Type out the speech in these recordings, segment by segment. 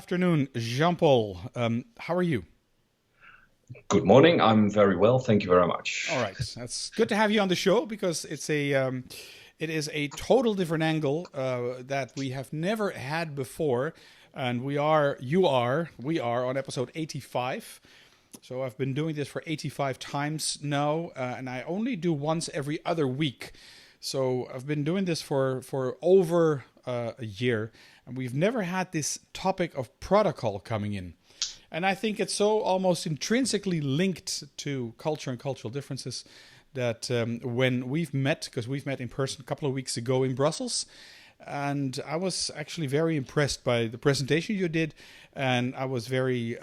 afternoon, Jean Paul. How are you? Good morning. I'm very well. Thank you very much. All right, that's good to have you on the show because it is a total different angle that we have never had before, and we are on episode 85. So I've been doing this for 85 times now, and I only do once every other week. So I've been doing this for over a year, and we've never had this topic of protocol coming in. And I think it's so almost intrinsically linked to culture and cultural differences that when we've met, because we've met in person a couple of weeks ago in Brussels, and I was actually very impressed by the presentation you did, and I was very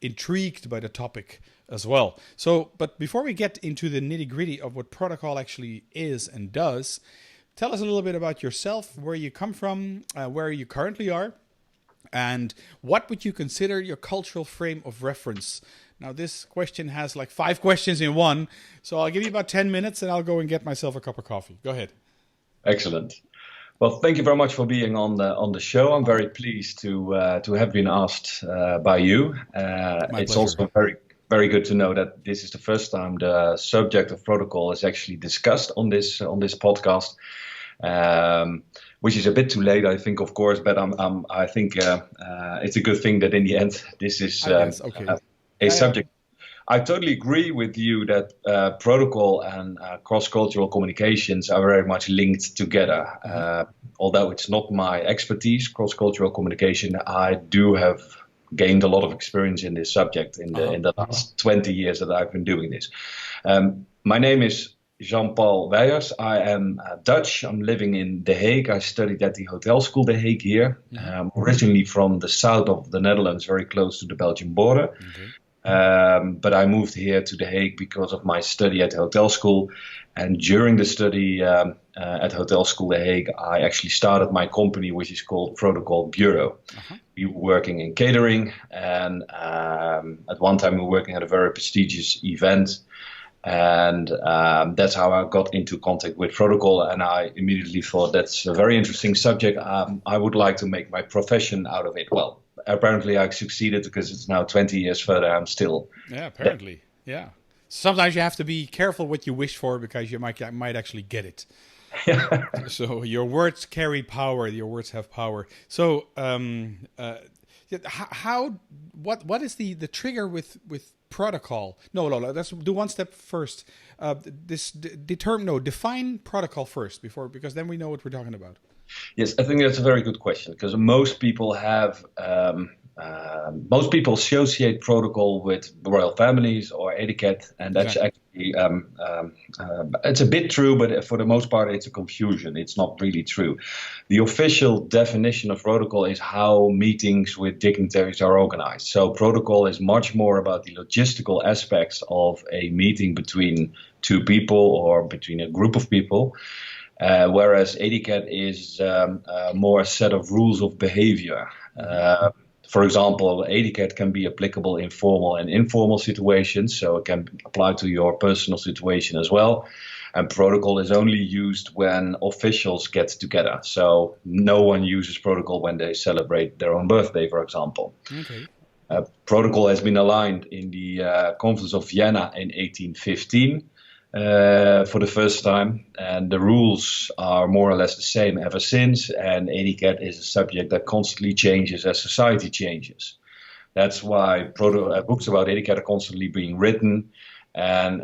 intrigued by the topic as well. So, but before we get into the nitty-gritty of what protocol actually is and does, tell us a little bit about yourself, where you come from, where you currently are, and what would you consider your cultural frame of reference? Now, this question has like 5 questions in one, so I'll give you about 10 minutes and I'll go and get myself a cup of coffee. Go ahead. Excellent. Well, thank you very much for being on the show. I'm very pleased to have been asked by you. My It's pleasure. also very good to know that this is the first time the subject of protocol is actually discussed on this podcast. Which is a bit too late, I think, of course, but I think it's a good thing that in the end this is Okay. a Yeah, yeah. subject. I totally agree with you that protocol and cross-cultural communications are very much linked together. Although it's not my expertise, cross-cultural communication, I do have gained a lot of experience in this subject in the last 20 years that I've been doing this. My name is Jean Paul Wyers. I am Dutch. I'm living in The Hague. I studied at the hotel school The Hague here. Originally from the south of the Netherlands, very close to the Belgian border. But I moved here to The Hague because of my study at the hotel school. And during the study at hotel school The Hague, I actually started my company, which is called Protocolbureau. We were working in catering, and at one time we were working at a very prestigious event. And that's how I got into contact with protocol, and I immediately thought that's a very interesting subject. I would like to make my profession out of it. Well, apparently I succeeded because it's now 20 years further. I'm still Yeah, apparently. Yeah. Sometimes you have to be careful what you wish for because you might actually get it. So your words carry power. Your words have power. So what is the trigger with protocol? No. Let's do one step first. Define protocol first because then we know what we're talking about. Yes, I think that's a very good question because most people associate protocol with royal families or etiquette, and that's Exactly. actually it's a bit true, but for the most part, it's a confusion. It's not really true. The official definition of protocol is how meetings with dignitaries are organized. So protocol is much more about the logistical aspects of a meeting between two people or between a group of people. Whereas etiquette is more a set of rules of behavior. For example, etiquette can be applicable in formal and informal situations, so it can apply to your personal situation as well. And protocol is only used when officials get together. So no one uses protocol when they celebrate their own birthday, for example. Okay. Protocol has been aligned in the Conference of Vienna in 1815. For the first time, and the rules are more or less the same ever since, and etiquette is a subject that constantly changes as society changes. That's why books about etiquette are constantly being written, and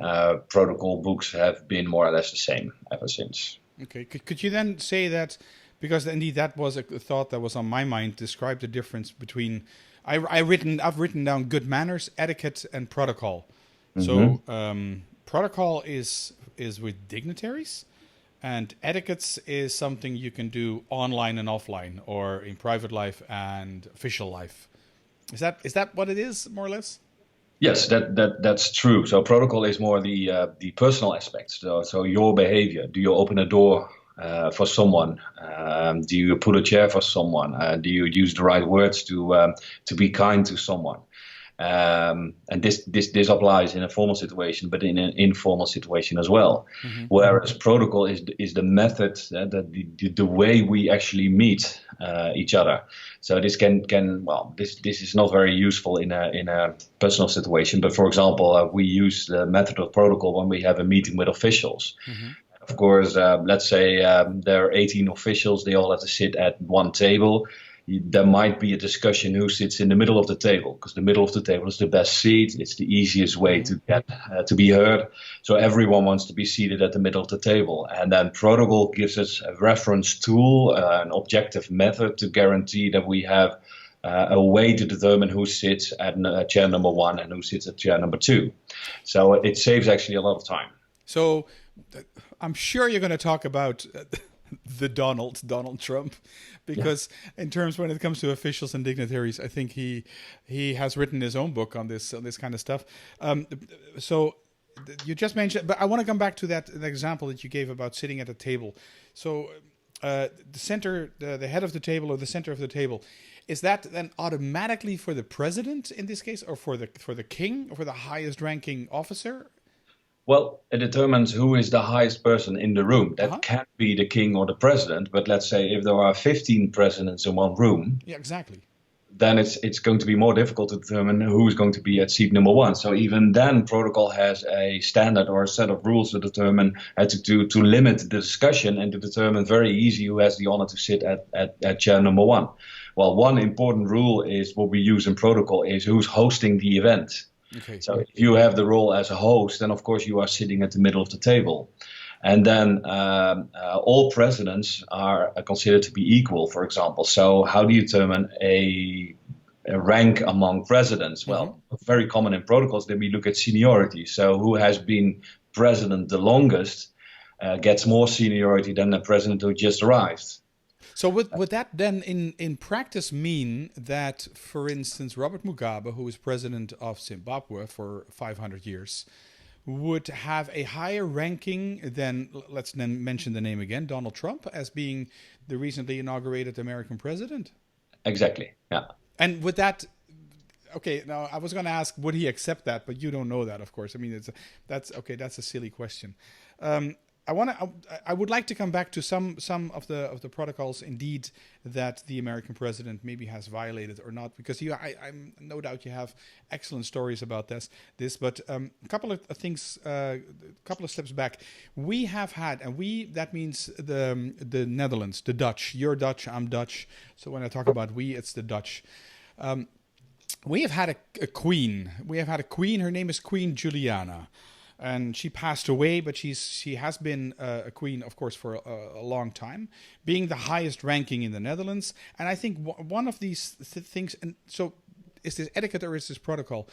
protocol books have been more or less the same ever since. Okay. Could you then say that, because indeed that was a thought that was on my mind, describe the difference between, I've written down good manners, etiquette, and protocol. So protocol is with dignitaries, and etiquette is something you can do online and offline, or in private life and official life. Is that what it is, more or less? Yes, that's true. So protocol is more the personal aspects. So your behavior. Do you open a door for someone? Do you pull a chair for someone? Do you use the right words to be kind to someone? And this applies in a formal situation, but in an informal situation as well. Whereas protocol is the method, the way we actually meet each other. So this this is not very useful in a personal situation. But for example, we use the method of protocol when we have a meeting with officials. Of course, let's say there are 18 officials. They all have to sit at one table. There might be a discussion who sits in the middle of the table, because the middle of the table is the best seat. It's the easiest way to get to be heard. So everyone wants to be seated at the middle of the table. And then protocol gives us a reference tool, an objective method to guarantee that we have a way to determine who sits at chair number 1 and who sits at chair number 2. So it saves actually a lot of time. So I'm sure you're going to talk about the Donald Trump, because in terms when it comes to officials and dignitaries, I think he has written his own book on this kind of stuff. So you just mentioned, but I want to come back to that example that you gave about sitting at a table. So the center, the head of the table or the center of the table, is that then automatically for the president in this case, or for the king, or for the highest ranking officer? Well, it determines who is the highest person in the room. That can be the king or the president. But let's say if there are 15 presidents in one room, exactly, then it's going to be more difficult to determine who is going to be at seat number 1. So even then, protocol has a standard or a set of rules to determine to limit the discussion and to determine very easy who has the honor to sit at chair number 1. Well, one important rule is what we use in protocol is who's hosting the event. Okay. So if you have the role as a host, then of course you are sitting at the middle of the table. And then all presidents are considered to be equal, for example. So how do you determine a rank among presidents? Well, very common in protocols that we look at seniority. So who has been president the longest gets more seniority than the president who just arrived. So would that then in practice mean that, for instance, Robert Mugabe, who was president of Zimbabwe for 500 years, would have a higher ranking than, let's then mention the name again, Donald Trump, as being the recently inaugurated American president? Exactly, yeah. And would that... Okay, now I was going to ask, would he accept that? But you don't know that, of course. I mean, that's a silly question. I would like to come back to some of the protocols indeed that the American president maybe has violated or not, because I'm no doubt you have excellent stories about this. But a couple of things, a couple of steps back, we have had, and that means the Netherlands, the Dutch. You're Dutch, I'm Dutch. So when I talk about we, it's the Dutch. We have had a queen. We have had a queen. Her name is Queen Juliana. And she passed away, but she has been a queen, of course, for a long time, being the highest ranking in the Netherlands. And I think one of these things, and so is this etiquette or is this protocol?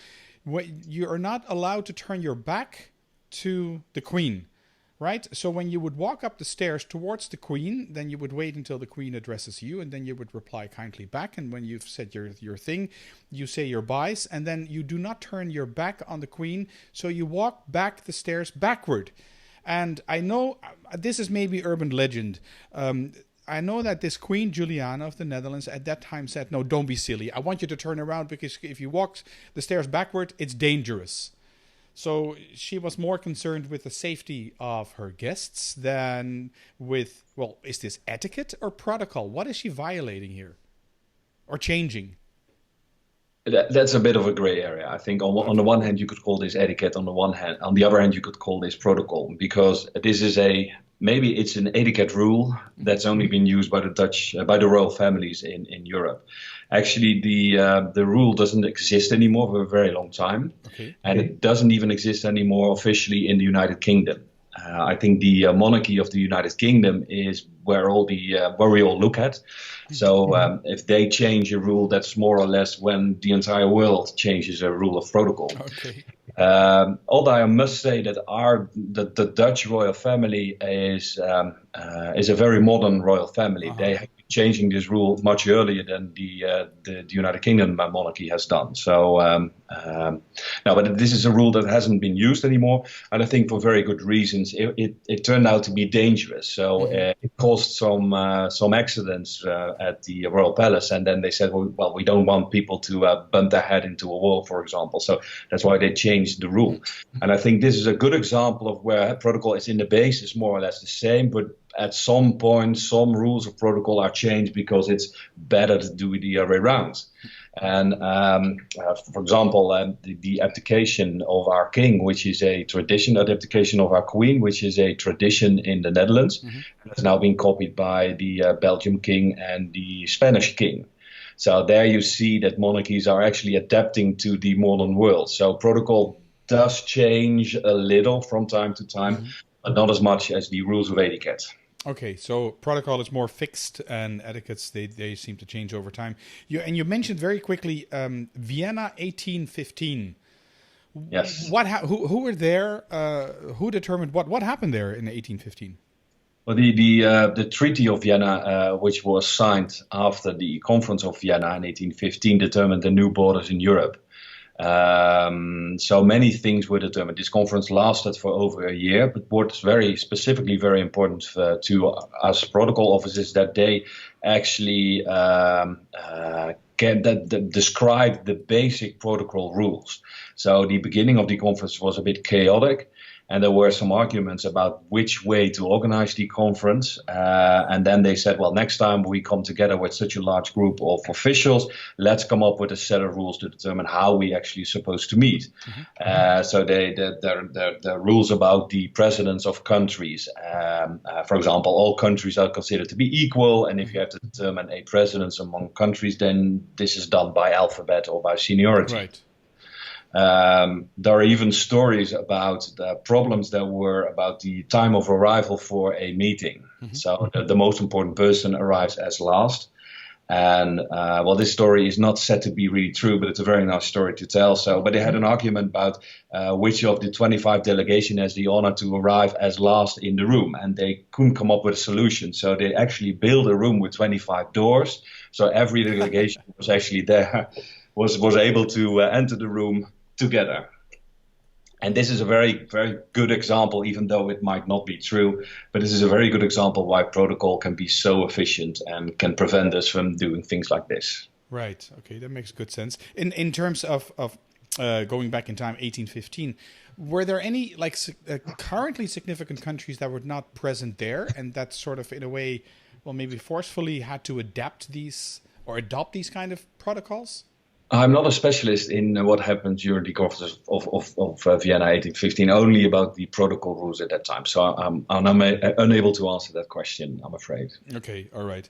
You are not allowed to turn your back to the queen, right? So when you would walk up the stairs towards the queen, then you would wait until the queen addresses you, and then you would reply kindly back. And when you've said your thing, you say your byes, and then you do not turn your back on the queen. So you walk back the stairs backward. And I know this is maybe urban legend. I know that this Queen Juliana of the Netherlands at that time said, no, don't be silly. I want you to turn around, because if you walk the stairs backward, it's dangerous. So she was more concerned with the safety of her guests than with, well, is this etiquette or protocol? What is she violating here or changing? That's a bit of a gray area. I think on the one hand, you could call this etiquette. On the other hand, you could call this protocol, because this is maybe it's an etiquette rule that's only been used by the royal families in Europe. Actually, the rule doesn't exist anymore for a very long time, and it doesn't even exist anymore officially in the United Kingdom. I think the monarchy of the United Kingdom is where we all look at. So if they change a rule, that's more or less when the entire world changes a rule of protocol. Okay. Although I must say that the Dutch royal family is a very modern royal family. They have changing this rule much earlier than the United Kingdom monarchy has done. So no, but this is a rule that hasn't been used anymore, and I think for very good reasons. It turned out to be dangerous, so it caused some accidents at the Royal Palace, and then they said, well, we don't want people to bump their head into a wall, for example. So that's why they changed the rule, and I think this is a good example of where protocol is in the base is more or less the same, but at some point, some rules of protocol are changed because it's better to do it the other way around. And for example, the abdication of our king, which is a tradition, the abdication of our queen, which is a tradition in the Netherlands, has now been copied by the Belgian king and the Spanish king. So there you see that monarchies are actually adapting to the modern world. So protocol does change a little from time to time, but not as much as the rules of etiquette. Okay, so protocol is more fixed, and etiquettes they seem to change over time. You mentioned very quickly Vienna 1815. Yes. Who were there? Who determined what happened there in 1815? Well, the Treaty of Vienna, which was signed after the Conference of Vienna in 1815, determined the new borders in Europe. So many things were determined. This conference lasted for over a year, but what's specifically very important to us protocol officers that they actually describe the basic protocol rules. So the beginning of the conference was a bit chaotic, and there were some arguments about which way to organize the conference. And then they said, well, next time we come together with such a large group of officials, let's come up with a set of rules to determine how we actually supposed to meet. So the rules about the presidents of countries. For example, all countries are considered to be equal. And if you have to determine a president among countries, then this is done by alphabet or by seniority. Right. There are even stories about the problems that were about the time of arrival for a meeting. So the most important person arrives as last. And well, this story is not said to be really true, but it's a very nice story to tell. So, but they had an argument about which of the 25 delegation has the honor to arrive as last in the room, and they couldn't come up with a solution. So they actually built a room with 25 doors. So every delegation was actually there, was able to enter the room together. And this is a very, very good example, even though it might not be true, but this is a very good example why protocol can be so efficient and can prevent us from doing things like this. Right. Okay, that makes good sense. In terms of going back in time, 1815, were there any currently significant countries that were not present there, and that sort of in a way, well, maybe forcefully had to adapt these or adopt these kind of protocols? I'm not a specialist in what happened during the conference of Vienna 1815, only about the protocol rules at that time. So I'm unable to answer that question, I'm afraid. Okay, all right.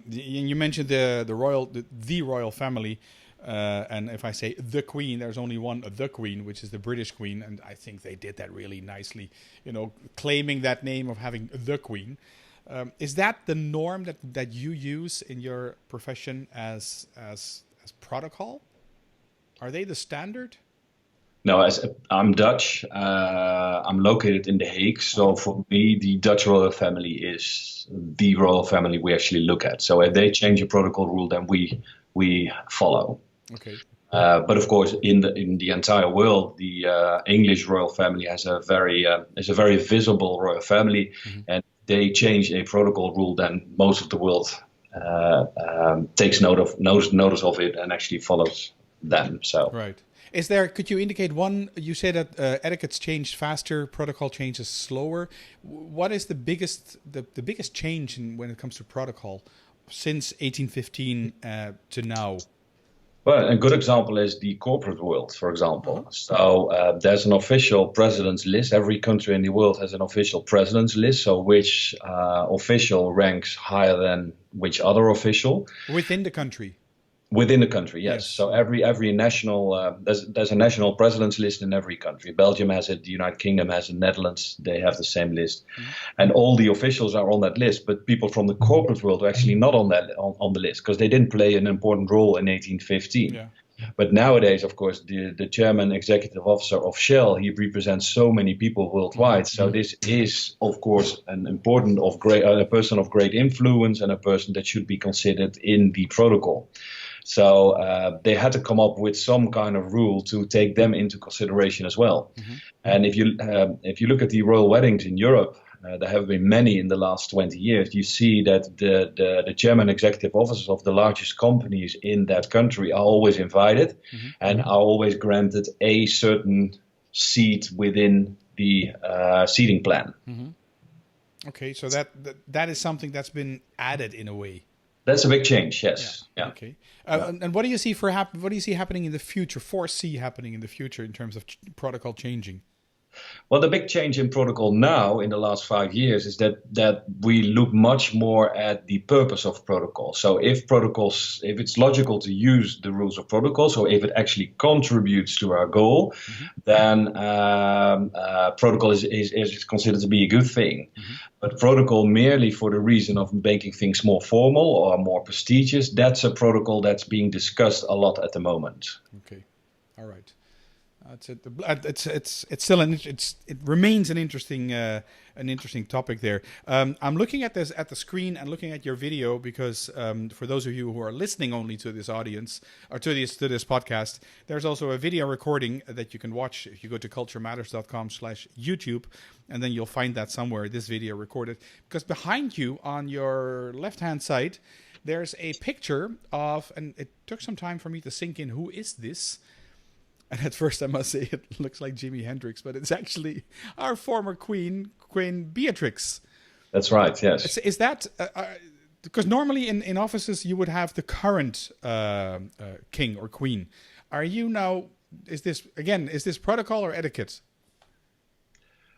You mentioned the royal family, and if I say the Queen, there's only one, the Queen, which is the British Queen, and I think they did that really nicely, claiming that name of having the Queen. Is that the norm that you use in your profession as protocol? Are they the standard? No, I'm Dutch. I'm located in The Hague. So for me, the Dutch royal family is the royal family we actually look at. So if they change a protocol rule, then we follow. Okay. But of course, in the entire world, the English royal family is a very visible royal family, and they change a protocol rule, then most of the world takes notice of it and actually follows them. So right. Could you indicate one? You say that etiquette's changed faster, protocol changes slower. What is the biggest change when it comes to protocol since 1815 to now? Well, a good example is the corporate world, for example. So there's an official president's list. Every country in the world has an official president's list. So which official ranks higher than which other official? Within the country? Within the country, yes. So every national, there's a national president's list in every country. Belgium has it, the United Kingdom has it, Netherlands, they have the same list. And all the officials are on that list, but people from the corporate world are actually not on the list because they didn't play an important role in 1815. But nowadays, of course, the chairman executive officer of Shell, he represents so many people worldwide. So this is, of course, an important a person of great influence and a person that should be considered in the protocol. So they had to come up with some kind of rule to take them into consideration as well. And if you look at the royal weddings in Europe, there have been many in the last 20 years. You see that the chairman executive officers of the largest companies in that country are always invited and are always granted a certain seat within the seating plan. Okay, so that is something that's been added in a way. That's a big change, yes. Yeah. Okay. And what do you see what do you see happening in the future? Foresee happening in the future in terms of protocol changing? Well, the big change in protocol now in the last 5 years is that we look much more at the purpose of protocol. So if it's logical to use the rules of protocol, so if it actually contributes to our goal, then protocol is considered to be a good thing. But protocol merely for the reason of making things more formal or more prestigious, that's a protocol that's being discussed a lot at the moment. Okay, all right. It's still it remains an interesting topic there. I'm looking at the screen and looking at your video because for those of you who are listening only to this audience or to this podcast, there's also a video recording that you can watch if you go to culturematters.com/YouTube, and then you'll find that somewhere, this video recorded. Because behind you on your left hand side, there's a picture of, and it took some time for me to sink in, who is this? And at first, I must say, it looks like Jimi Hendrix, but it's actually our former Queen Beatrix. That's right, yes. Is that... because normally in offices, you would have the current king or queen. Are you now... Is this protocol or etiquette?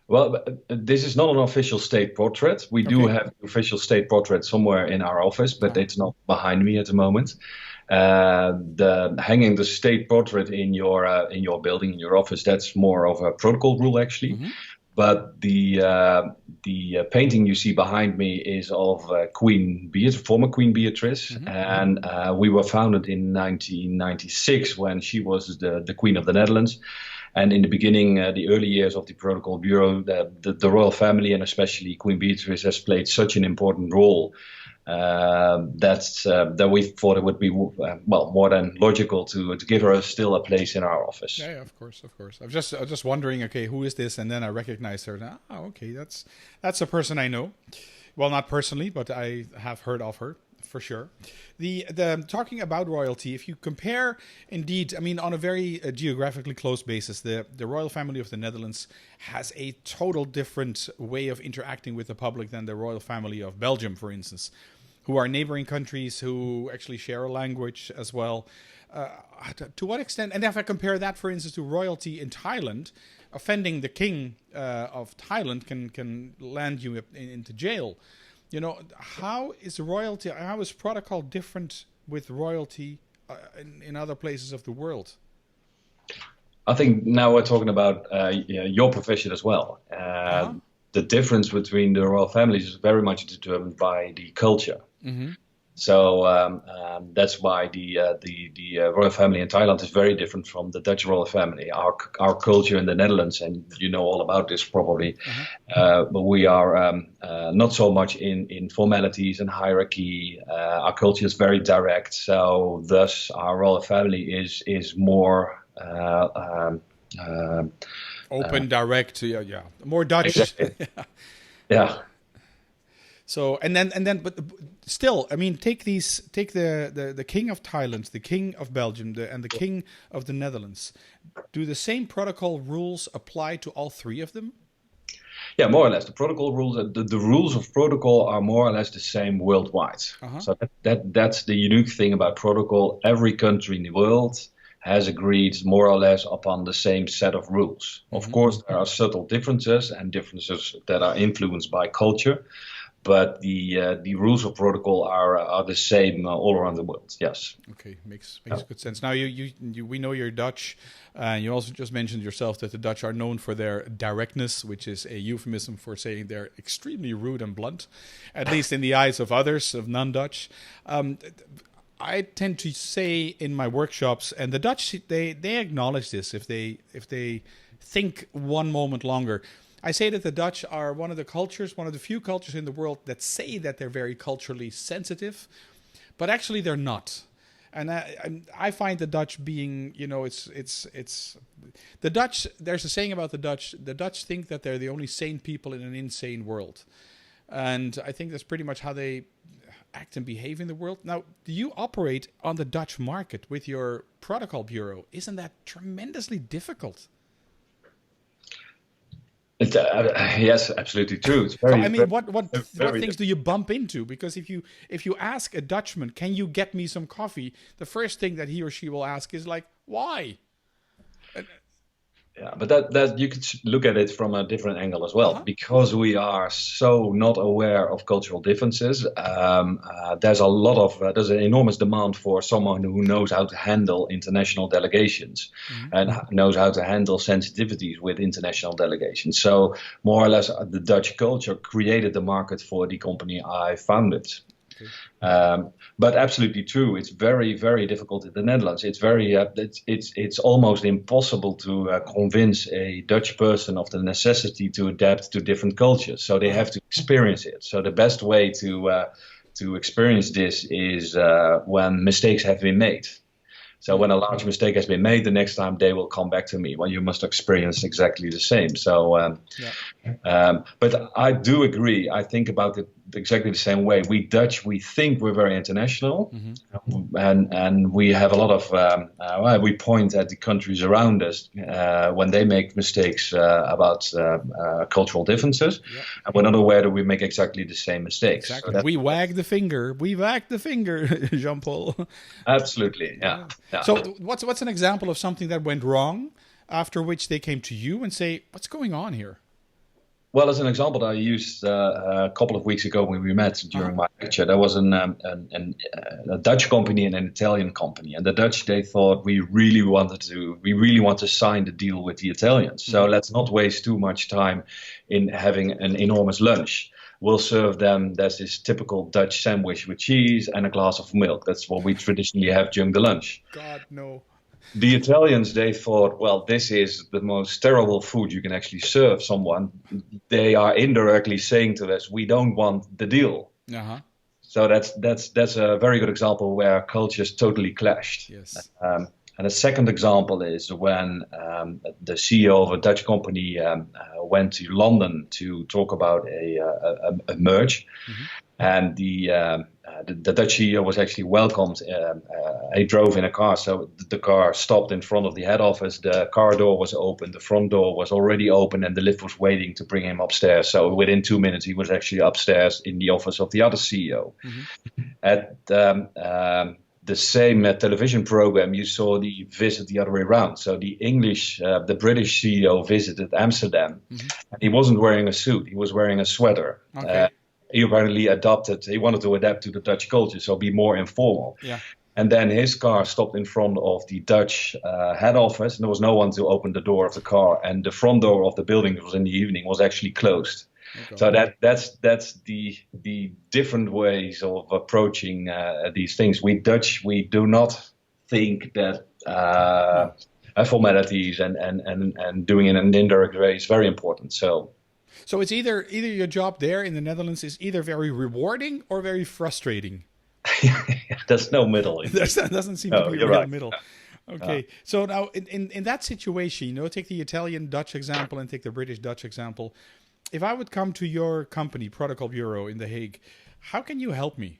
Well, this is not an official state portrait. We do have an official state portrait somewhere in our office, but it's not behind me at the moment. Hanging the state portrait in your building, in your office, that's more of a protocol rule actually. But the painting you see behind me is of former Queen Beatrix, and we were founded in 1996 when she was the Queen of the Netherlands. And in the beginning, the early years of the Protocolbureau, the royal family and especially Queen Beatrix has played such an important role that we thought it would be more than logical to give her still a place in our office. Yeah, of course. I was just wondering, okay, who is this? And then I recognized her. And, okay, that's a person I know. Well, not personally, but I have heard of her. For sure. The talking about royalty, if you compare, indeed, I mean, on a very geographically close basis, the royal family of the Netherlands has a total different way of interacting with the public than the royal family of Belgium, for instance, who are neighboring countries who actually share a language as well. To what extent, and if I compare that, for instance, to royalty in Thailand, offending the king of Thailand can land you into jail. You know, how is protocol different with royalty in other places of the world? I think now we're talking about your profession as well. The difference between the royal families is very much determined by the culture. So that's why the royal family in Thailand is very different from the Dutch royal family. Our culture in the Netherlands, and you know all about this probably, but we are not so much in formalities and hierarchy. Our culture is very direct, so thus our royal family is more open, direct, more Dutch. Exactly. Yeah. So but still, I mean, take the king of Thailand, the king of Belgium, and the king of the Netherlands. Do the same protocol rules apply to all three of them? Yeah, more or less. The protocol rules, the rules of protocol are more or less the same worldwide. So that's the unique thing about protocol. Every country in the world has agreed more or less upon the same set of rules. Of course, there are subtle differences and differences that are influenced by culture. But the rules of protocol are the same all around the world. Yes. Okay, makes good sense. Now we know you're Dutch. You also just mentioned yourself that the Dutch are known for their directness, which is a euphemism for saying they're extremely rude and blunt, at least in the eyes of others, of non-Dutch. I tend to say in my workshops, and the Dutch, they acknowledge this if they think one moment longer. I say that the Dutch are one of the few cultures in the world that say that they're very culturally sensitive, but actually they're not. And I find the Dutch being, it's the Dutch. There's a saying about the Dutch. The Dutch think that they're the only sane people in an insane world, and I think that's pretty much how they act and behave in the world. Now, do you operate on the Dutch market with your Protocolbureau? Isn't that tremendously difficult? Yes, absolutely true. It's very. So, I mean, what very things do you bump into? Because if you ask a Dutchman, can you get me some coffee? The first thing that he or she will ask is like, why? Yeah, but that you could look at it from a different angle as well, because we are so not aware of cultural differences. There's an enormous demand for someone who knows how to handle international delegations and knows how to handle sensitivities with international delegations. So more or less, the Dutch culture created the market for the company I founded. But absolutely true. It's very, very difficult in the Netherlands. It's very, it's almost impossible to convince a Dutch person of the necessity to adapt to different cultures. So they have to experience it. So the best way to experience this is when mistakes have been made. So when a large mistake has been made, the next time they will come back to me. Well, you must experience exactly the same. So, but I do agree. I think about it exactly the same way. We Dutch, we think we're very international, and we have a lot of. We point at the countries around us when they make mistakes about cultural differences, and we're not aware that we make exactly the same mistakes. Exactly. So we wag the finger. We wag the finger, Jean Paul. Absolutely. Yeah. So what's an example of something that went wrong, after which they came to you and say, "What's going on here?" Well, as an example that I used a couple of weeks ago when we met during my lecture, there was a Dutch company and an Italian company, and the Dutch, they thought we really want to sign the deal with the Italians. So let's not waste too much time in having an enormous lunch. We'll serve them, that's this typical Dutch sandwich with cheese and a glass of milk. That's what we traditionally have during the lunch. God, no. The Italians, they thought, well, this is the most terrible food you can actually serve someone. They are indirectly saying to us, we don't want the deal. So that's a very good example where cultures totally clashed. Yes. And a second example is when the CEO of a Dutch company went to London to talk about a merge, and the Dutch CEO was actually welcomed. He drove in a car, so the car stopped in front of the head office. The car door was open, the front door was already open, and the lift was waiting to bring him upstairs. So within 2 minutes, he was actually upstairs in the office of the other CEO. At the same television program, you saw the visit the other way around. So the British CEO visited Amsterdam, and he wasn't wearing a suit; he was wearing a sweater. Okay. He apparently he wanted to adapt to the Dutch culture, so be more informal. Yeah. And then his car stopped in front of the Dutch head office, and there was no one to open the door of the car. And the front door of the building, it was in the evening, was actually closed. Okay. So that's the different ways of approaching these things. We Dutch, we do not think that formalities and doing it in an indirect way is very important. So it's either your job there in the Netherlands is either very rewarding or very frustrating. There's no middle. There doesn't seem to be a real middle. Okay. Yeah. So now in that situation, take the Italian-Dutch example and take the British-Dutch example. If I would come to your company, Protocolbureau in The Hague, how can you help me?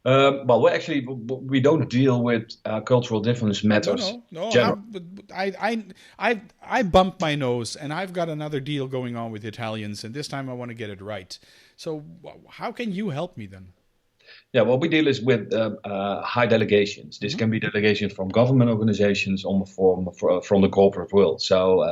Well, we don't deal with cultural difference matters. No. I bumped my nose, and I've got another deal going on with Italians, and this time I want to get it right. So how can you help me then? Yeah, what we deal is with high delegations. This can be delegations from government organizations or from the corporate world. So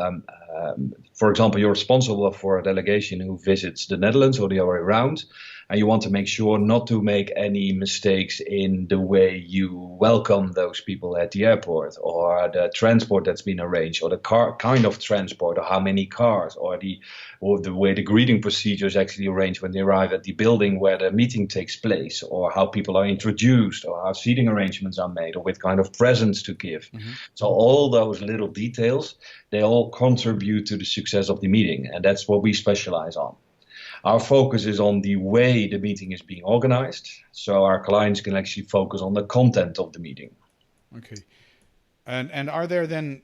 for example, you're responsible for a delegation who visits the Netherlands or the other way around, and you want to make sure not to make any mistakes in the way you welcome those people at the airport, or the transport that's been arranged, or the kind of transport, or how many cars, or the way the greeting procedure is actually arranged when they arrive at the building where the meeting takes place, or how people are introduced, or how seating arrangements are made, or what kind of presents to give. So all those little details, they all contribute to the success of the meeting, and that's what we specialize on. Our focus is on the way the meeting is being organized, so our clients can actually focus on the content of the meeting. Okay. And are there then,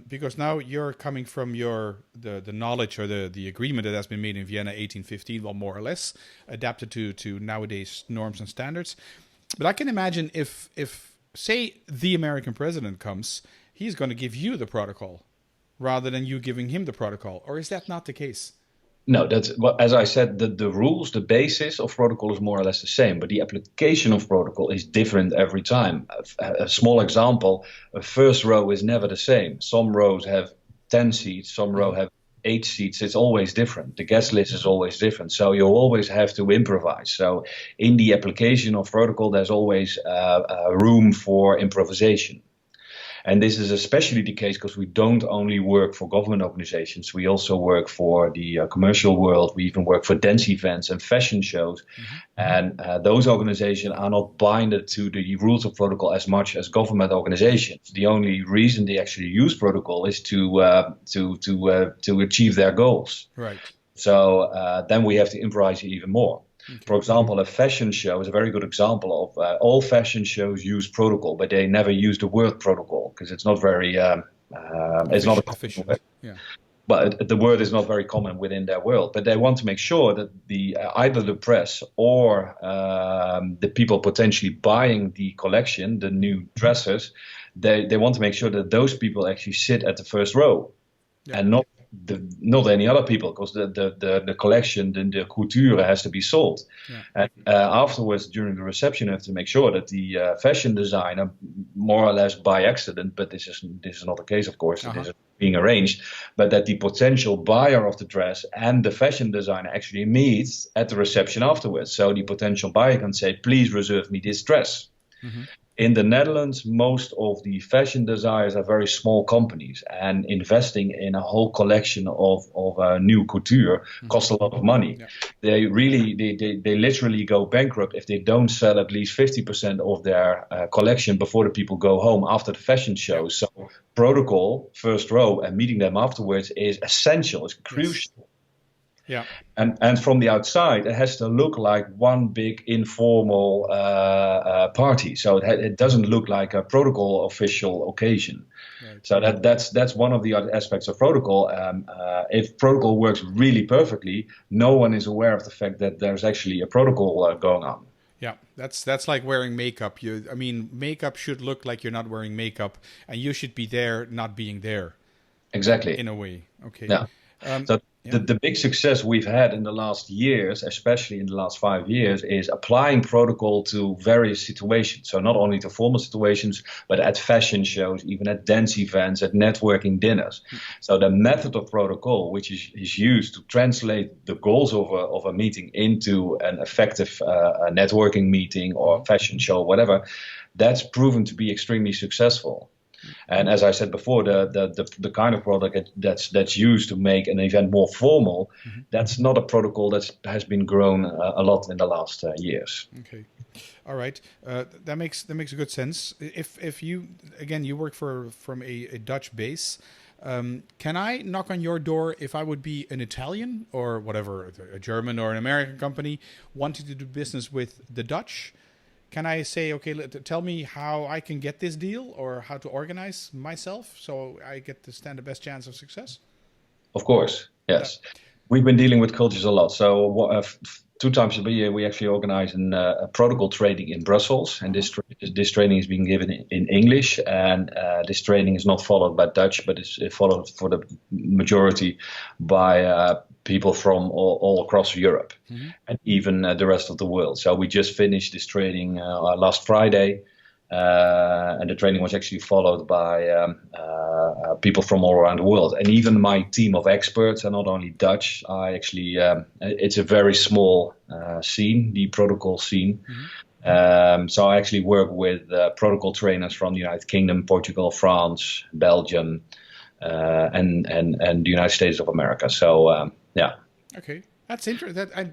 because now you're coming from the knowledge or the agreement that has been made in Vienna 1815, well, more or less, adapted to nowadays norms and standards. But I can imagine if say, the American president comes, he's going to give you the protocol rather than you giving him the protocol. Or is that not the case? No, that's as I said, the rules, the basis of protocol is more or less the same, but the application of protocol is different every time. A small example, a first row is never the same. Some rows have 10 seats, some rows have 8 seats. It's always different. The guest list is always different. So you always have to improvise. So in the application of protocol, there's always room for improvisation. And this is especially the case because we don't only work for government organizations. We also work for the commercial world. We even work for dance events and fashion shows. And those organizations are not binded to the rules of protocol as much as government organizations. The only reason they actually use protocol is to achieve their goals. Right. So then we have to improvise even more. Okay. For example, a fashion show is a very good example of all fashion shows use protocol, but they never use the word protocol because it's not very, it's not efficient. Yeah. But the word is not very common within their world. But they want to make sure that either the press or the people potentially buying the collection, the new dresses, they want to make sure that those people actually sit at the first row, yeah, and not any other people, because the collection, the couture has to be sold. Yeah. And afterwards, during the reception, you have to make sure that the fashion designer, more or less by accident, but this is not the case, of course, this is being arranged, but that the potential buyer of the dress and the fashion designer actually meet at the reception afterwards. So the potential buyer can say, please reserve me this dress. Mm-hmm. In the Netherlands, most of the fashion designers are very small companies, and investing in a whole collection of new couture costs a lot of money. Yeah. They literally go bankrupt if they don't sell at least 50% of their collection before the people go home after the fashion show. So protocol, first row, and meeting them afterwards is essential, it's crucial. Yes. Yeah, and from the outside, it has to look like one big informal party. So it doesn't look like a protocol official occasion. Right. So that's one of the other aspects of protocol. If protocol works really perfectly, no one is aware of the fact that there's actually a protocol going on. Yeah, that's like wearing makeup. Makeup should look like you're not wearing makeup, and you should be there not being there. Exactly. In a way. Okay. Yeah. The big success we've had in the last years, especially in the last 5 years, is applying protocol to various situations. So not only to formal situations, but at fashion shows, even at dance events, at networking dinners. So the method of protocol, which is used to translate the goals of a meeting into an effective networking meeting or fashion show, whatever, that's proven to be extremely successful. And as I said before, the kind of product that's used to make an event more formal, that's not a protocol that has been grown a lot in the last years. Okay, all right, that makes a good sense. If you work from a Dutch base, can I knock on your door if I would be an Italian or whatever, a German or an American company wanting to do business with the Dutch? Can I say, okay, tell me how I can get this deal or how to organize myself so I get to stand the best chance of success? Of course, yes. Yeah. We've been dealing with cultures a lot. So 2 times a year, we actually organize a protocol training in Brussels. And this training is being given in English. And this training is not followed by Dutch, but it's followed for the majority by people from all across Europe and even the rest of the world. So we just finished this training last Friday. And the training was actually followed by people from all around the world. And even my team of experts are not only Dutch. It's a very small scene, the protocol scene. So I actually work with protocol trainers from the United Kingdom, Portugal, France, Belgium, and the United States of America. So yeah. Okay, that's interesting.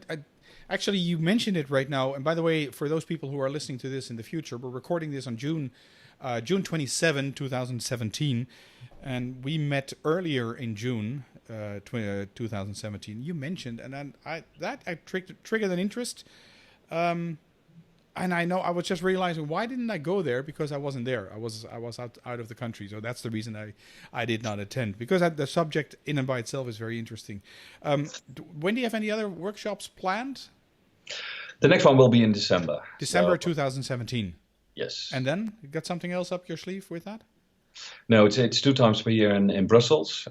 Actually, you mentioned it right now. And by the way, for those people who are listening to this in the future, we're recording this on June 27, 2017. And we met earlier in June 2017. You mentioned, and then I triggered an interest. And I know I was just realizing, why didn't I go there? Because I wasn't there. I was out of the country. So that's the reason I did not attend. Because the subject in and by itself is very interesting. When do you have any other workshops planned? The next one will be in December. December 2017. Yes. And then you got something else up your sleeve with that? No, it's 2 times per year in Brussels,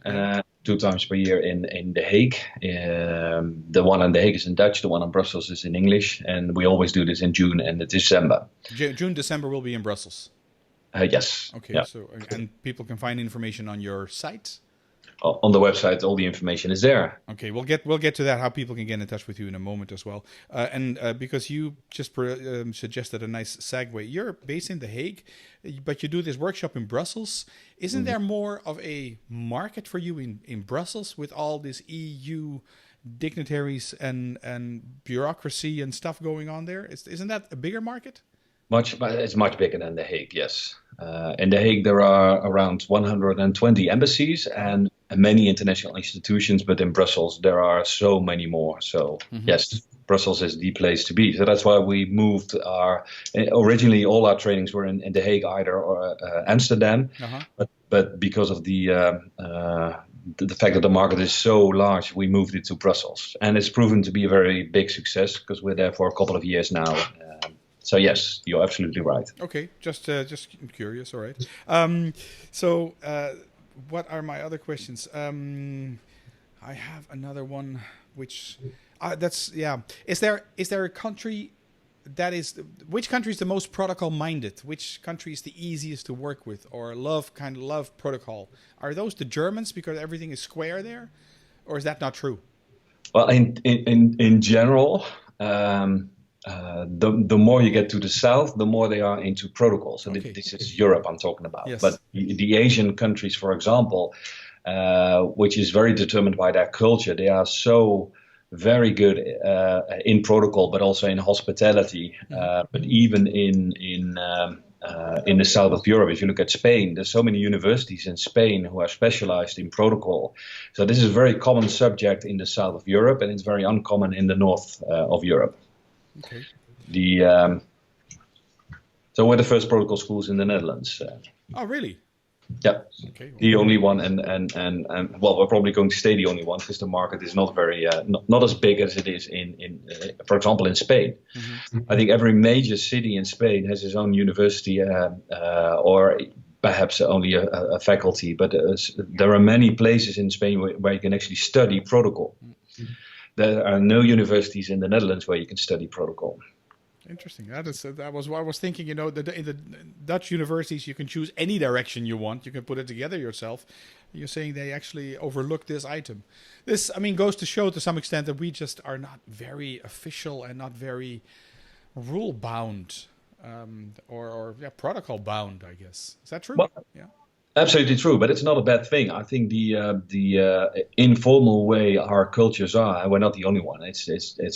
2 times per year in The Hague. The one in The Hague is in Dutch, the one in Brussels is in English, and we always do this in June and December. June, December will be in Brussels? Yes. Okay, yeah. So and people can find information on your site? On the website, all the information is there. Okay, we'll get to that, how people can get in touch with you in a moment as well. And because you just suggested a nice segue, you're based in The Hague, but you do this workshop in Brussels. Isn't there more of a market for you in Brussels with all this EU dignitaries and bureaucracy and stuff going on there? Isn't that a bigger market? It's much bigger than The Hague, yes. In The Hague, there are around 120 embassies and many international institutions, but in Brussels, there are so many more. So, yes, Brussels is the place to be. So that's why we moved originally all our trainings were in The Hague or Amsterdam, but because of the fact that the market is so large, we moved it to Brussels. And it's proven to be a very big success because we're there for a couple of years now. So yes, you're absolutely right. Okay, just curious. All right. What are my other questions? I have another one, which Is there a country which country is the most protocol minded? Which country is the easiest to work with or love protocol? Are those the Germans because everything is square there, or is that not true? Well, in general. The more you get to the south, the more they are into protocols. So this is Europe I'm talking about. Yes. But the Asian countries, for example, which is very determined by their culture, they are so very good in protocol, but also in hospitality. But even in the south of Europe, if you look at Spain, there's so many universities in Spain who are specialized in protocol. So this is a very common subject in the south of Europe, and it's very uncommon in the north of Europe. Okay. So we're the first protocol schools in the Netherlands. Oh, really? Yeah. Okay. Well, the only one, and well, we're probably going to stay the only one because the market is not very not as big as it is in for example, in Spain. I think every major city in Spain has its own university, or perhaps only a faculty. But there are many places in Spain where you can actually study protocol. There are no universities in the Netherlands where you can study protocol. Interesting. That was what I was thinking. In the Dutch universities, you can choose any direction you want. You can put it together yourself. You're saying they actually overlook this item. This, goes to show to some extent that we just are not very official and not very rule bound, or protocol bound, I guess. Is that true? Well, yeah. Absolutely true, but it's not a bad thing. I think the informal way our cultures are, and we're not the only one. It's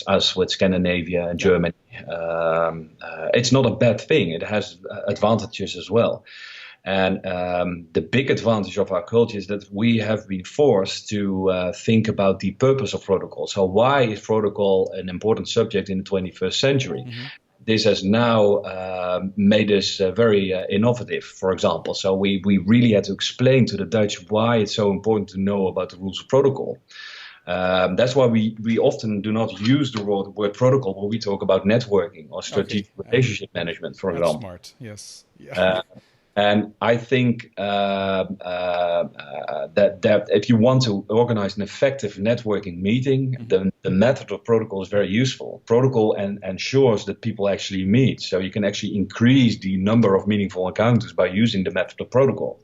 us with Scandinavia and Germany. It's not a bad thing. It has advantages as well. And the big advantage of our culture is that we have been forced to think about the purpose of protocol. So why is protocol an important subject in the 21st century? This has now made us very innovative, for example. So we really had to explain to the Dutch why it's so important to know about the rules of protocol. That's why we often do not use the word protocol when we talk about networking or strategic relationship management, for example. Smart, yes. Yeah. And I think that if you want to organize an effective networking meeting, the the method of protocol is very useful. Protocol ensures that people actually meet. So you can actually increase the number of meaningful encounters by using the method of protocol.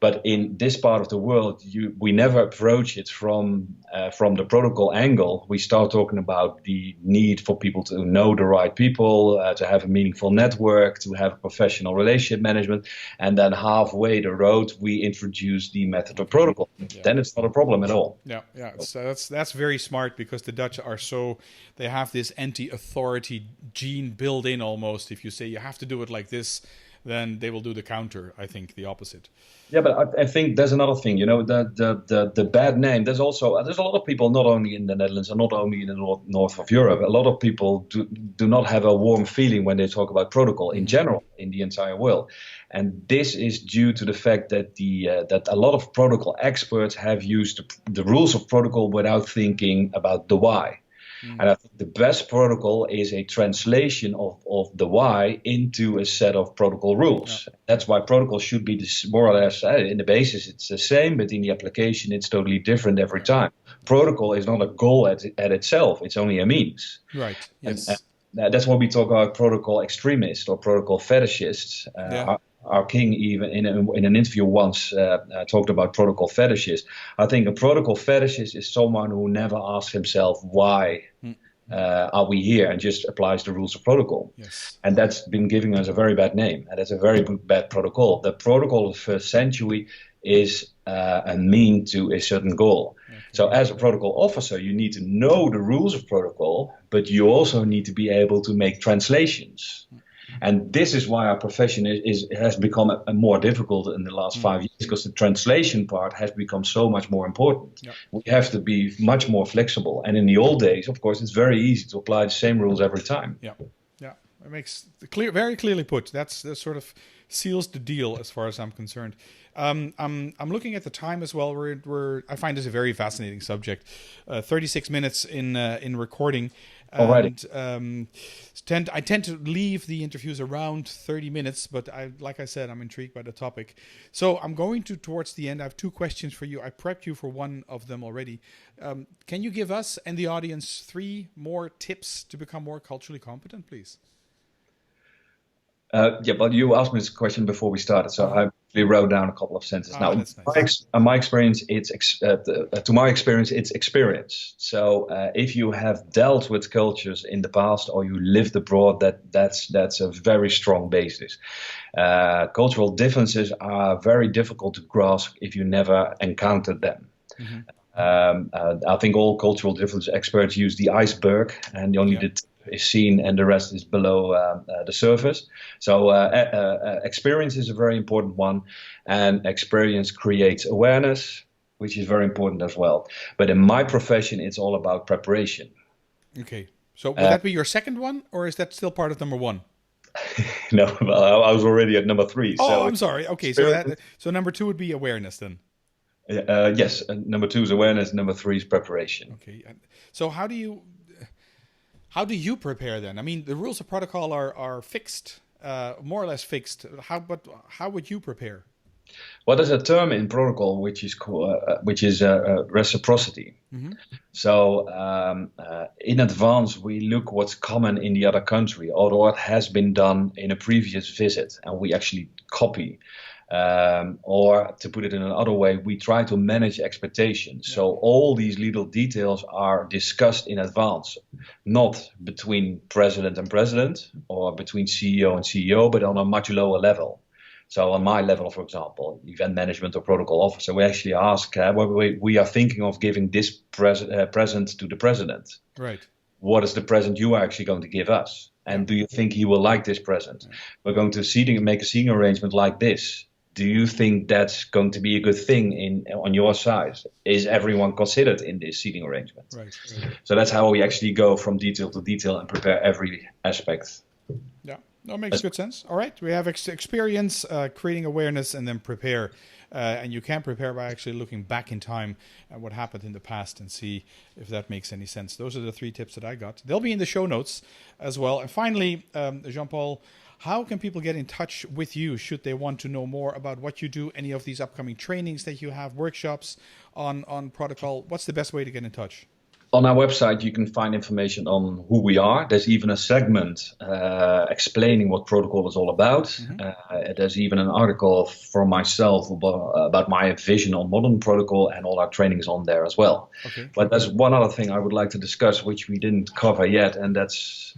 But in this part of the world, we never approach it from the protocol angle. We start talking about the need for people to know the right people, to have a meaningful network, to have professional relationship management. And then halfway the road, we introduce the method of protocol. Yeah. Then it's not a problem at all. Yeah. So that's very smart, because the Dutch they have this anti-authority gene built in almost. If you say you have to do it like this, then they will do the counter. I think the opposite. Yeah, but I think there's another thing, the bad name. There's a lot of people, not only in the Netherlands and not only in the north of Europe, a lot of people do not have a warm feeling when they talk about protocol in general in the entire world. And this is due to the fact that that a lot of protocol experts have used the rules of protocol without thinking about the why. And I think the best protocol is a translation of the why into a set of protocol rules. Yeah. That's why protocol should be more or less, in the basis it's the same, but in the application it's totally different every time. Protocol is not a goal at itself, it's only a means. Right, yes. And that's why we talk about protocol extremists or protocol fetishists. Our king even in an interview once talked about protocol fetishists. I think a protocol fetishist is someone who never asks himself why are we here, and just applies the rules of protocol. Yes. And that's been giving us a very bad name, and that's a very bad protocol. The protocol of the first century is a mean to a certain goal. Okay. So as a protocol officer, you need to know the rules of protocol, but you also need to be able to make translations. And this is why our profession has become more difficult in the last 5 years, because the translation part has become so much more important. Yep. We have to be much more flexible. And in the old days, of course, it's very easy to apply the same rules every time. Yeah, it makes very clearly put. That sort of seals the deal as far as I'm concerned. I'm looking at the time as well. I find this a very fascinating subject. 36 minutes in recording. And I tend to leave the interviews around 30 minutes, but like I said, I'm intrigued by the topic. So I'm going towards the end. I have 2 questions for you. I prepped you for one of them already. Can you give us and the audience 3 more tips to become more culturally competent, please? But you asked me this question before we started, so I actually wrote down a couple of sentences. Now, that's nice. My experience, to my experience, it's experience. So if you have dealt with cultures in the past or you lived abroad, that's a very strong basis. Cultural differences are very difficult to grasp if you never encountered them. Mm-hmm. I think all cultural difference experts use the iceberg, and only the tip is seen and the rest is below the surface. So experience is a very important one, and experience creates awareness, which is very important as well. But in my profession, it's all about preparation. Okay. So would that be your second one, or is that still part of number 1? No, well, I was already at number 3. Oh, so I'm sorry. Okay, so number 2 would be awareness then. Yes, number 2 is awareness. Number 3 is preparation. Okay. So how do you prepare then? I mean, the rules of protocol are fixed, more or less fixed. How would you prepare? Well, there's a term in protocol which is reciprocity. Mm-hmm. So in advance, we look what's common in the other country or what has been done in a previous visit, and we actually copy. Or to put it in another way, we try to manage expectations. Yeah. So all these little details are discussed in advance, not between president and president or between CEO and CEO, but on a much lower level. So on my level, for example, event management or protocol officer, we actually ask, we are thinking of giving this present to the president. Right. What is the present you are actually going to give us? And do you think he will like this present? Yeah. We're going to make a seating arrangement like this. Do you think that's going to be a good thing on your side? Is everyone considered in this seating arrangement? Right. So that's how we actually go from detail to detail and prepare every aspect. Yeah, that makes good sense. All right, we have experience, creating awareness, and then prepare. And you can prepare by actually looking back in time at what happened in the past and see if that makes any sense. Those are the 3 tips that I got. They'll be in the show notes as well. And finally, Jean Paul, how can people get in touch with you should they want to know more about what you do, any of these upcoming trainings that you have, workshops on protocol? What's the best way to get in touch? On our website, you can find information on who we are. There's even a segment explaining what protocol is all about. There's even an article from myself about my vision on modern protocol, and all our trainings on there as well. Okay. But there's one other thing I would like to discuss, which we didn't cover yet, and that's...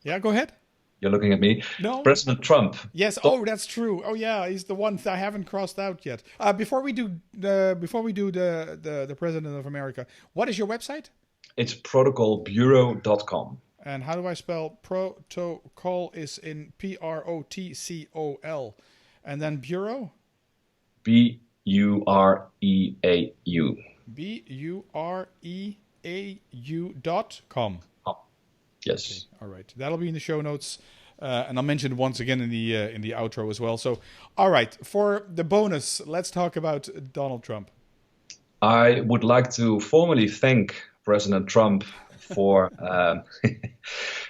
Yeah, go ahead. You're looking at me. No. President Trump. Yes. Oh, that's true. Oh, yeah. He's the one I haven't crossed out yet. Before we do the President of America, what is your website? It's protocolbureau.com. And how do I spell protocol? Is in Protcol, and then bureau. Bureau. bureau.com. Yes. Okay. All right. That'll be in the show notes. And I'll mention it once again in the outro as well. So, all right. For the bonus, let's talk about Donald Trump. I would like to formally thank President Trump for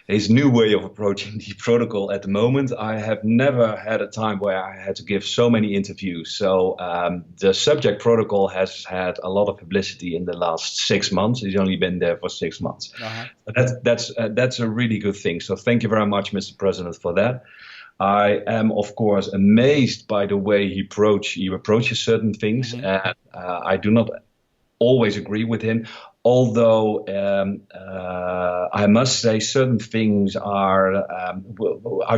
his new way of approaching the protocol at the moment. I have never had a time where I had to give so many interviews. So the subject protocol has had a lot of publicity in the last 6 months. He's only been there for 6 months. That's a really good thing. So thank you very much, Mr. President, for that. I am, of course, amazed by the way he approaches certain things. And I do not always agree with him. Although I must say certain things are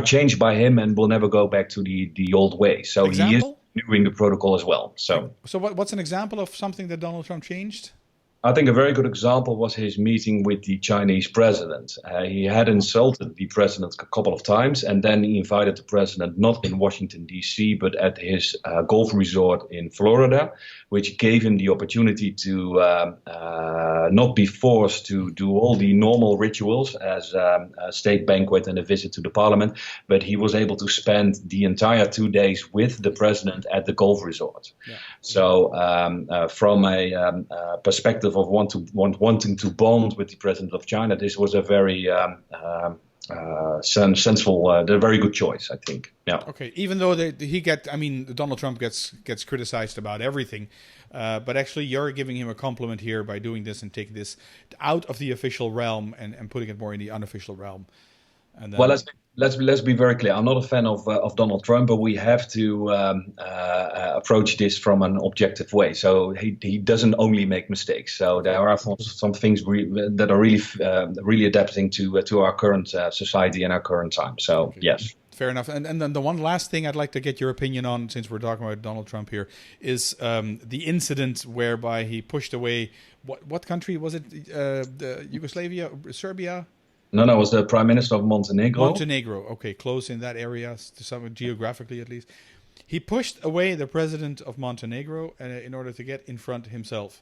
changed by him and will never go back to the old way. So he is renewing the protocol as well. So what's an example of something that Donald Trump changed? I think a very good example was his meeting with the Chinese president. He had insulted the president a couple of times, and then he invited the president not in Washington, D.C., but at his golf resort in Florida, which gave him the opportunity to not be forced to do all the normal rituals as a state banquet and a visit to the parliament, but he was able to spend the entire 2 days with the president at the golf resort. Yeah. So from a perspective of wanting to bond with the president of China, this was a very sensible, a very good choice, I think. Yeah. Okay. Even though Donald Trump gets criticized about everything, but actually you're giving him a compliment here by doing this and taking this out of the official realm and putting it more in the unofficial realm. And then... Well, let's be very clear. I'm not a fan of Donald Trump, but we have to approach this from an objective way. So he doesn't only make mistakes. So there are some things that are really adapting to our current society and our current time. So okay. Yes. Fair enough. And then the one last thing I'd like to get your opinion on, since we're talking about Donald Trump here, is the incident whereby he pushed away what country was it? Yugoslavia, Serbia. No, it was the Prime Minister of Montenegro. Montenegro, okay, close in that area, geographically at least. He pushed away the president of Montenegro in order to get in front himself.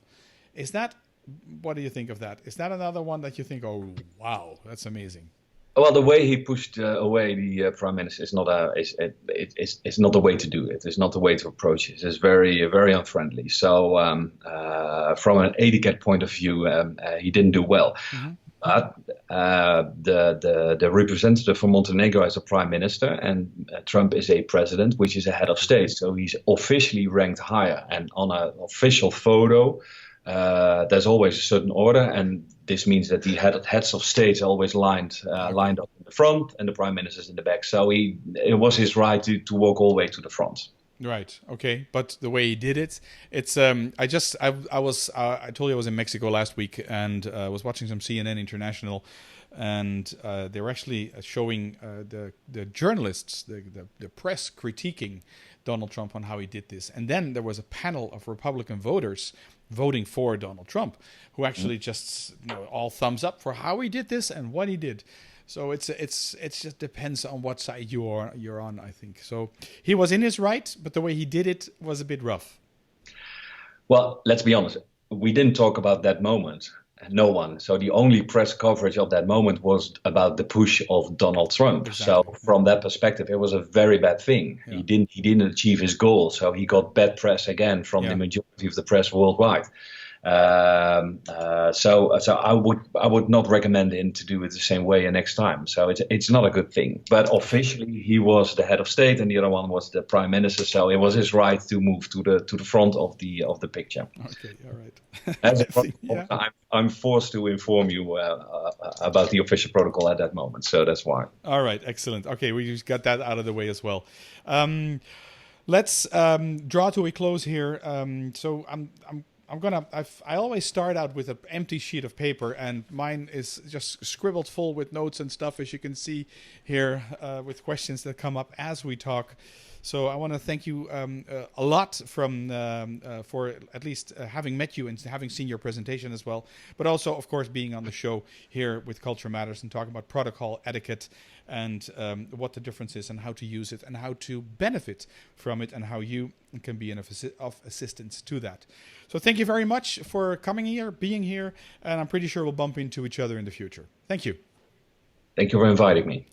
What do you think of that? Is that another one that you think, oh, wow, that's amazing? Well, the way he pushed away the Prime Minister is not the way to do it. It's not the way to approach it. It's very, very unfriendly. So from an etiquette point of view, he didn't do well. Mm-hmm. But the representative for Montenegro is a prime minister, and Trump is a president, which is a head of state. So he's officially ranked higher. And on an official photo, there's always a certain order, and this means that the heads of states are always lined up in the front, and the prime minister's in the back. So it was his right to walk all the way to the front. Right. Okay. But the way he did it, it's I told you I was in Mexico last week and was watching some CNN International, and they were actually showing the journalists, the press critiquing Donald Trump on how he did this, and then there was a panel of Republican voters voting for Donald Trump, who actually just all thumbs up for how he did this and what he did. So it just depends on what side you're on, I think. So he was in his right, but the way he did it was a bit rough. Well, let's be honest. We didn't talk about that moment. No one. So the only press coverage of that moment was about the push of Donald Trump. Exactly. So from that perspective, it was a very bad thing. Yeah. He didn't achieve his goal. So he got bad press again from the majority of the press worldwide. So I would not recommend him to do it the same way next time. So it's not a good thing. But officially, he was the head of state, and the other one was the prime minister. So it was his right to move to the front of the picture. Okay, all right. As a Yeah. I'm forced to inform you about the official protocol at that moment. So that's why. All right, excellent. Okay, we just got that out of the way as well. Let's draw to a close here. So I always start out with an empty sheet of paper, and mine is just scribbled full with notes and stuff, as you can see here, with questions that come up as we talk. So I want to thank you a lot for at least having met you and having seen your presentation as well, but also, of course, being on the show here with Culture Matters and talking about protocol, etiquette, and what the difference is and how to use it and how to benefit from it and how you can be of assistance to that. So thank you very much for coming here, being here, and I'm pretty sure we'll bump into each other in the future. Thank you. Thank you for inviting me.